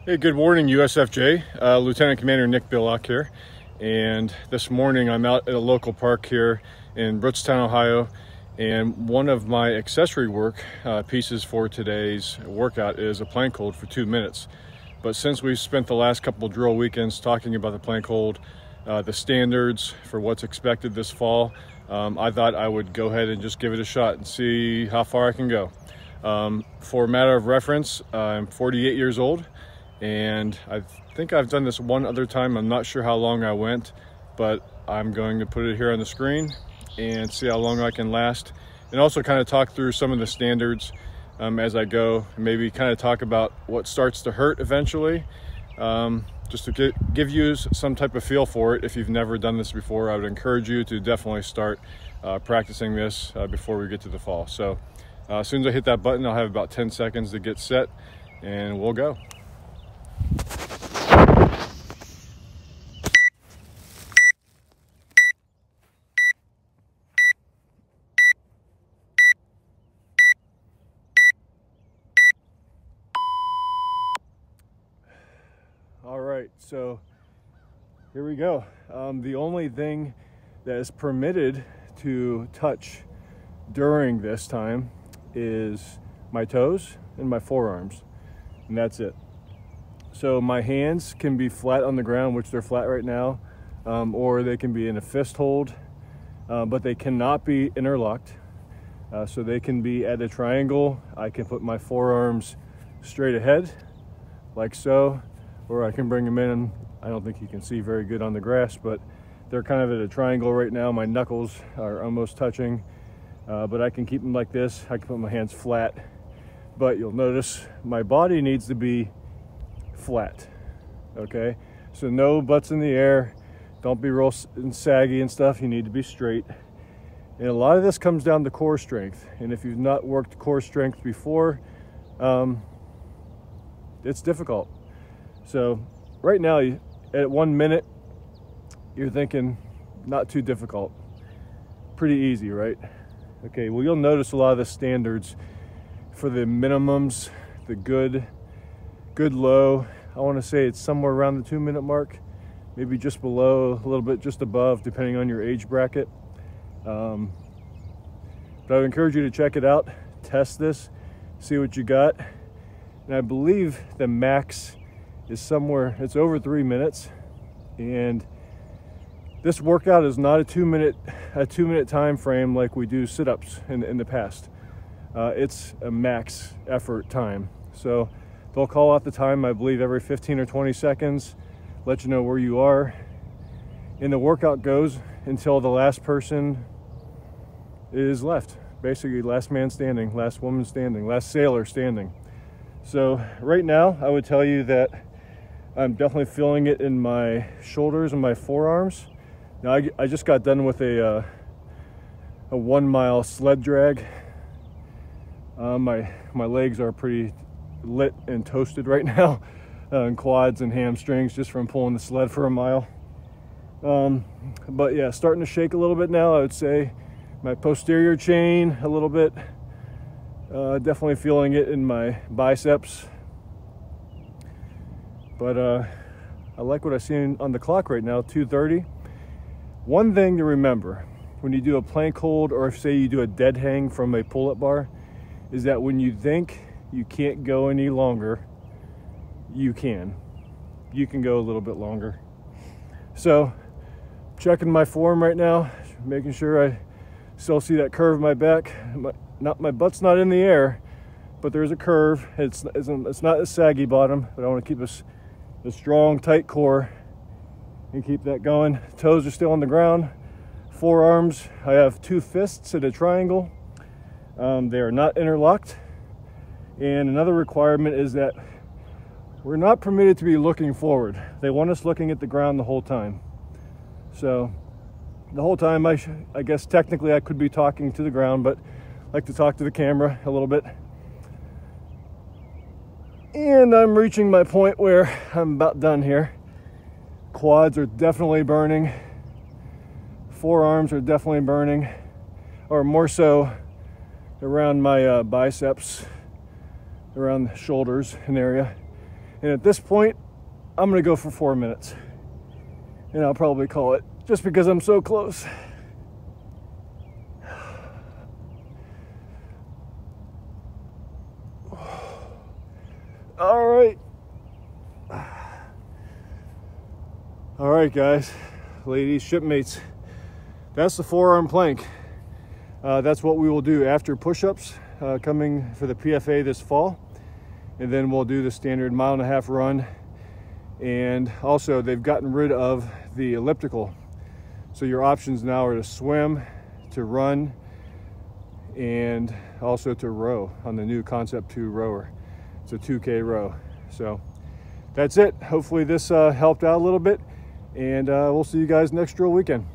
Hey, good morning, USFJ. Lieutenant Commander Nick Billock here. And this morning I'm out at a local park here in Brookstown, Ohio. And one of my accessory work pieces for today's workout is a plank hold for 2 minutes. But since we've spent the last couple of drill weekends talking about the plank hold, the standards for what's expected this fall, I thought I would go ahead and just give it a shot and see how far I can go. For a matter of reference, I'm 48 years old. And I think I've done this one other time. I'm not sure how long I went, but I'm going to put it here on the screen and see how long I can last. And also kind of talk through some of the standards as I go. Maybe kind of talk about what starts to hurt eventually, just to give you some type of feel for it. If you've never done this before, I would encourage you to definitely start practicing this before we get to the fall. So as soon as I hit that button, I'll have about 10 seconds to get set and we'll go. All right, so here we go. The only thing that is permitted to touch during this time is my toes and my forearms, and that's it. So my hands can be flat on the ground, which they're flat right now, or they can be in a fist hold, but they cannot be interlocked. So they can be at a triangle. I can put my forearms straight ahead, like so, or I can bring them in. I don't think you can see very good on the grass, but they're kind of at a triangle right now. My knuckles are almost touching, but I can keep them like this. I can put my hands flat, but you'll notice my body needs to be flat. Okay, so no butts in the air. Don't be real saggy and stuff. You need to be straight. And a lot of this comes down to core strength, and if you've not worked core strength before, it's difficult. So right now at 1 minute you're thinking not too difficult, pretty easy, right? Okay, well, you'll notice a lot of the standards for the minimums, the good low, I want to say it's somewhere around the 2 minute mark, maybe just below, a little bit just above, depending on your age bracket. But I would encourage you to check it out, test this, see what you got. And I believe the max is somewhere, it's over 3 minutes. And this workout is not a 2 minute time frame like we do sit-ups in the past. It's a max effort time. So they'll call out the time, I believe, every 15 or 20 seconds, let you know where you are. And the workout goes until the last person is left. Basically, last man standing, last woman standing, last sailor standing. So right now, I would tell you that I'm definitely feeling it in my shoulders and my forearms. Now, I just got done with a 1 mile sled drag. My legs are pretty lit and toasted right now, and quads and hamstrings just from pulling the sled for a mile. But yeah, starting to shake a little bit now. I would say my posterior chain a little bit, definitely feeling it in my biceps. But I like what I see on the clock right now, 2:30. One thing to remember when you do a plank hold, or if say you do a dead hang from a pull-up bar, is that when you think you can't go any longer, you can go a little bit longer. So checking my form right now, making sure I still see that curve in my back. My butt's not in the air, but there's a curve. It's not a saggy bottom, but I want to keep a strong, tight core and keep that going. Toes are still on the ground. Forearms, I have 2 fists at a triangle. They are not interlocked. And another requirement is that we're not permitted to be looking forward. They want us looking at the ground the whole time. So the whole time, I guess technically I could be talking to the ground, but I like to talk to the camera a little bit. And I'm reaching my point where I'm about done here. Quads are definitely burning. Forearms are definitely burning, or more so around my biceps, around the shoulders and area. And at this point, I'm gonna go for 4 minutes. And I'll probably call it, just because I'm so close. All right. All right, guys, ladies, shipmates, that's the forearm plank. That's what we will do after push-ups coming for the PFA this fall. And then we'll do the standard 1.5 mile run. And also they've gotten rid of the elliptical. So your options now are to swim, to run, and also to row on the new Concept 2 rower. It's a 2K row. So that's it. Hopefully this helped out a little bit, and we'll see you guys next drill weekend.